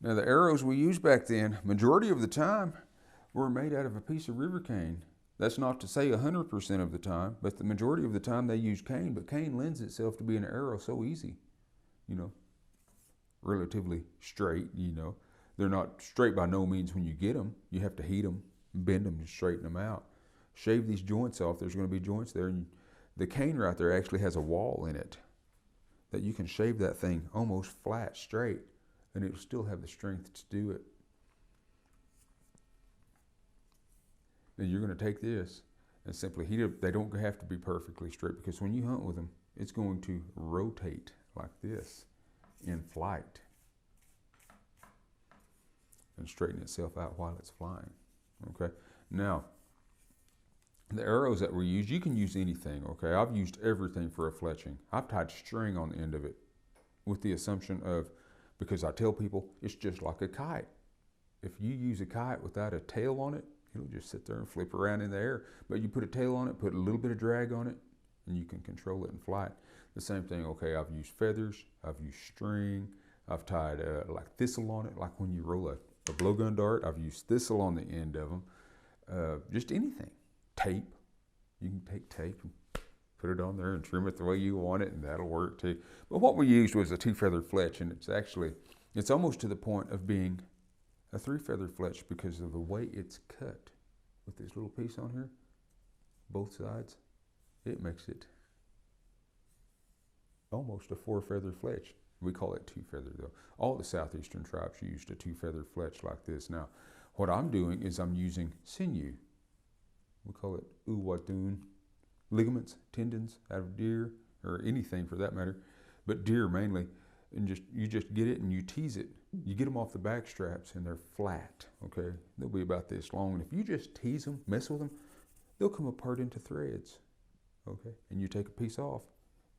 Now the arrows we used back then, majority of the time, were made out of a piece of river cane. That's not to say 100% of the time, but the majority of the time they use cane. But cane lends itself to be an arrow so easy, you know, relatively straight. They're not straight by no means when you get them. You have to heat them, bend them, and straighten them out. Shave these joints off. There's going to be joints there, and the cane right there actually has a wall in it that you can shave that thing almost flat, straight, and it will still have the strength to do it. Then you're going to take this and simply heat it. They don't have to be perfectly straight because when you hunt with them, it's going to rotate like this in flight and straighten itself out while it's flying. Okay. Now, the arrows that we use, you can use anything. Okay. I've used everything for a fletching. I've tied string on the end of it with the assumption of, because I tell people it's just like a kite. If you use a kite without a tail on it, it'll just sit there and flip around in the air. But you put a tail on it, put a little bit of drag on it, and you can control it in flight. The same thing, okay, I've used feathers, I've used string, I've tied like thistle on it, like when you roll a blowgun dart, I've used thistle on the end of them. Just anything. Tape. You can take tape and put it on there and trim it the way you want it, and that'll work too. But what we used was a 2-feather fletch, and it's almost to the point of being a 3-feather fletch because of the way it's cut with this little piece on here, both sides. It makes it almost a 4-feather fletch. We call it 2-feather though. All the southeastern tribes used a 2-feather fletch like this. Now, what I'm doing is I'm using sinew. We call it uwatun, ligaments, tendons out of deer or anything for that matter, but deer mainly. And you just get it and you tease it. You get them off the back straps and they're flat. Okay, they'll be about this long. And if you just tease them, mess with them, they'll come apart into threads. Okay, and you take a piece off,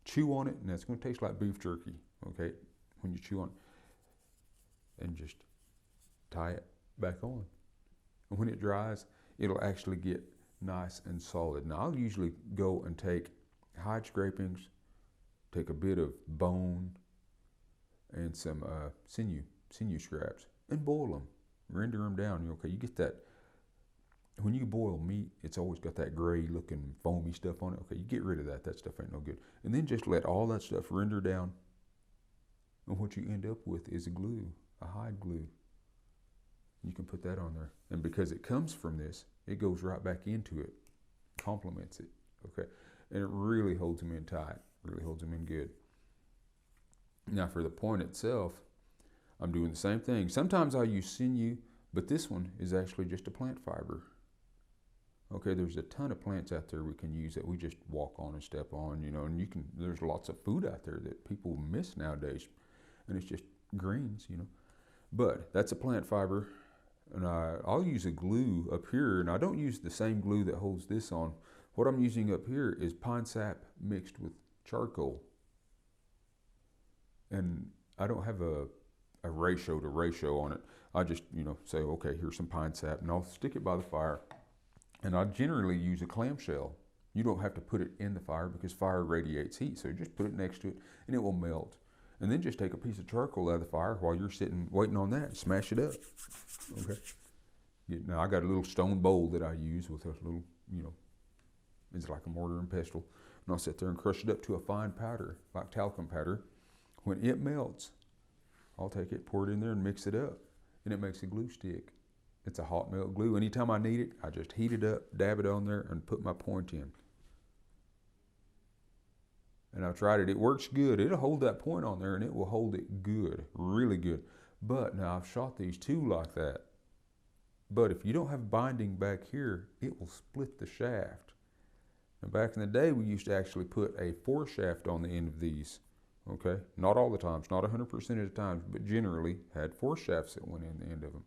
chew on it, and that's going to taste like beef jerky. Okay, when you chew on it, and just tie it back on. And when it dries, it'll actually get nice and solid. Now I'll usually go and take hide scrapings, take a bit of bone, and some sinew scraps, and boil them, render them down. Okay, you get that. When you boil meat, it's always got that gray looking foamy stuff on it. Okay, you get rid of that. That stuff ain't no good. And then just let all that stuff render down. And what you end up with is a glue, a hide glue. You can put that on there. And because it comes from this, it goes right back into it, complements it. Okay, and it really holds them in tight, really holds them in good. Now for the point itself, I'm doing the same thing. Sometimes I'll use sinew, but this one is actually just a plant fiber. Okay, there's a ton of plants out there we can use that we just walk on and step on, and there's lots of food out there that people miss nowadays, and it's just greens, But that's a plant fiber, and I'll use a glue up here, and I don't use the same glue that holds this on. What I'm using up here is pine sap mixed with charcoal. And I don't have a ratio to ratio on it. I just, say, okay, here's some pine sap, and I'll stick it by the fire. And I generally use a clamshell. You don't have to put it in the fire because fire radiates heat. So just put it next to it and it will melt. And then just take a piece of charcoal out of the fire while you're sitting waiting on that and smash it up. Okay. Now I got a little stone bowl that I use with a little, it's like a mortar and pestle. And I'll sit there and crush it up to a fine powder, like talcum powder. When it melts, I'll take it, pour it in there and mix it up. And it makes a glue stick. It's a hot melt glue. Anytime I need it, I just heat it up, dab it on there, and put my point in. And I've tried it. It works good. It'll hold that point on there, and it will hold it good, really good. But now I've shot these too like that. But if you don't have binding back here, it will split the shaft. Now back in the day, we used to actually put a foreshaft on the end of these. Okay, not all the times, not 100% of the times, but generally had foreshafts that went in the end of them.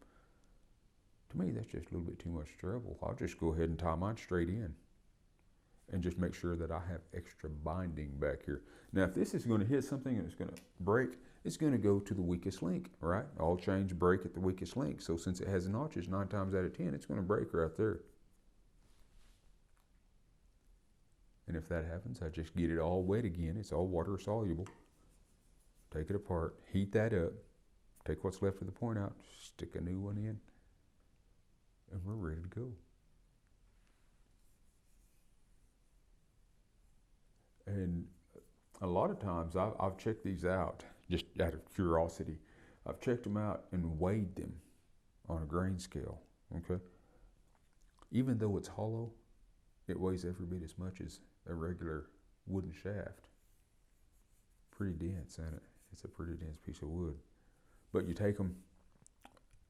To me, that's just a little bit too much trouble. I'll just go ahead and tie mine straight in and just make sure that I have extra binding back here. Now, if this is going to hit something and it's going to break, it's going to go to the weakest link, right? All chains break at the weakest link. So since it has notches 9 times out of 10, it's going to break right there. And if that happens, I just get it all wet again. It's all water soluble. Take it apart, heat that up, take what's left of the point out, stick a new one in, and we're ready to go. And a lot of times I've checked these out just out of curiosity. I've checked them out and weighed them on a grain scale, okay? Even though it's hollow, it weighs every bit as much as a regular wooden shaft. Pretty dense, ain't it? It's a pretty dense piece of wood. But you take them,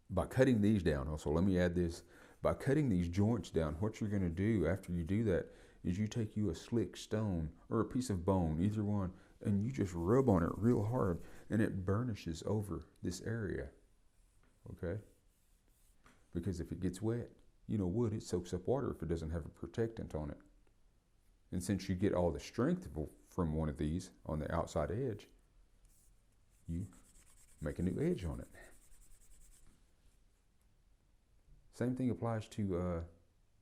by cutting these down, also let me add this, by cutting these joints down, what you're going to do after you do that is you take you a slick stone or a piece of bone, either one, and you just rub on it real hard, and it burnishes over this area, okay? Because if it gets wet, you know, wood, it soaks up water if it doesn't have a protectant on it. And since you get all the strength from one of these on the outside edge, you make a new edge on it. Same thing applies to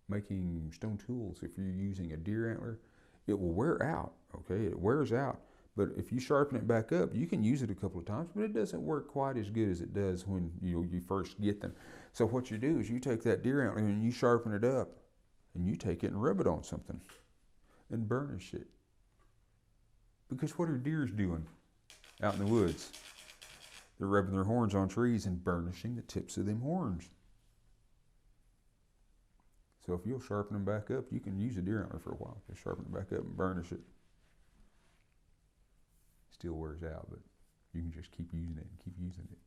making stone tools. If you're using a deer antler, it will wear out, okay? It wears out. But if you sharpen it back up, you can use it a couple of times, but it doesn't work quite as good as it does when you first get them. So what you do is you take that deer antler and you sharpen it up, and you take it and rub it on something and burnish it. Because what are deers doing out in the woods? They're rubbing their horns on trees and burnishing the tips of them horns. So if you'll sharpen them back up, you can use a deer antler for a while. Just sharpen it back up and burnish it. Still wears out, but you can just keep using it and keep using it.